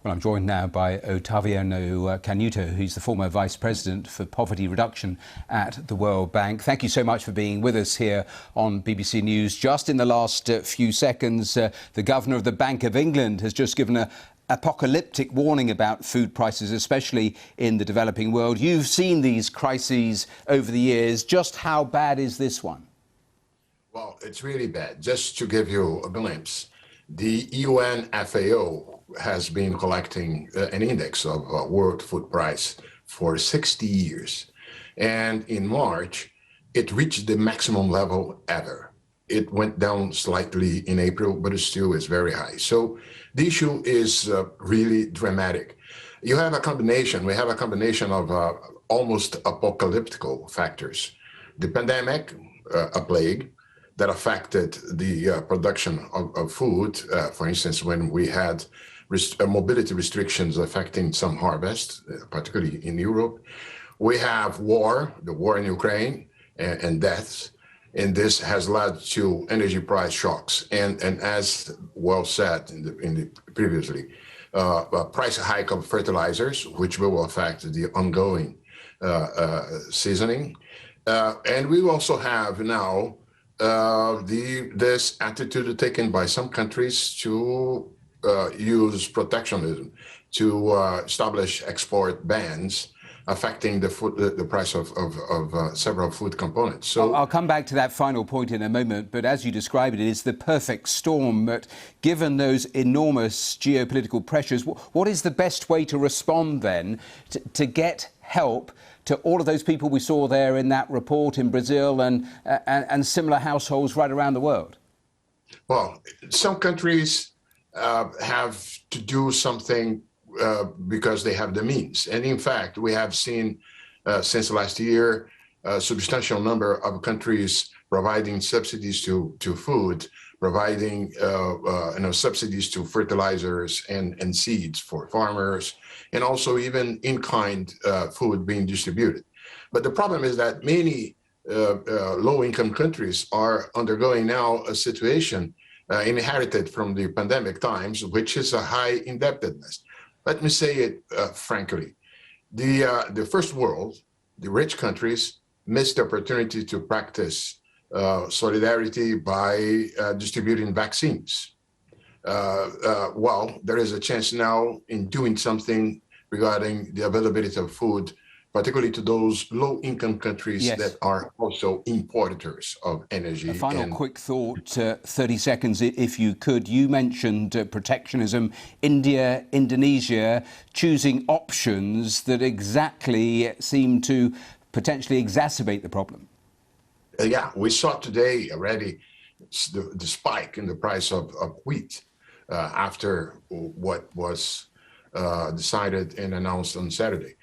Well, I'm joined now by Otaviano Canuto, who's the former Vice President for Poverty Reduction at the World Bank. Thank you so much for being with us here on BBC News. Just in the last few seconds, the Governor of the Bank of England has just given an apocalyptic warning about food prices, especially in the developing world. You've seen these crises over the years. Just how bad is this one? Well, it's really bad. Just to give you a glimpse, the UN FAO has been collecting an index of world food price for 60 years. And in March, it reached the maximum level ever. It went down slightly in April, but it still is very high. So the issue is really dramatic. We have a combination of almost apocalyptic factors. The pandemic, a plague, that affected the production of food. For instance, when we had mobility restrictions affecting some harvest, particularly in Europe. We have the war in Ukraine, and deaths. And this has led to energy price shocks. And as well said previously, a price hike of fertilizers, which will affect the ongoing seasoning. And we also have now this attitude taken by some countries to use protectionism to establish export bans affecting the price of several food components. So I'll come back to that final point in a moment, but as you describe it, it is the perfect storm. But given those enormous geopolitical pressures, what is the best way to respond then to get help to all of those people we saw there in that report in Brazil and similar households right around the world? Well, some countries have to do something because they have the means. And in fact, we have seen since last year a substantial number of countries providing subsidies to food, providing subsidies to fertilizers and seeds for farmers, and also even in-kind food being distributed. But the problem is that many low-income countries are undergoing now a situation inherited from the pandemic times, which is a high indebtedness. Let me say it frankly, the first world, the rich countries, missed the opportunity to practice solidarity by distributing vaccines. Well, there is a chance now in doing something regarding the availability of food, particularly to those low-income countries that are also importers of energy. A final quick thought, 30 seconds, if you could. You mentioned protectionism, India, Indonesia, choosing options that exactly seem to potentially exacerbate the problem. Yeah, we saw today already the spike in the price of wheat after what was decided and announced on Saturday.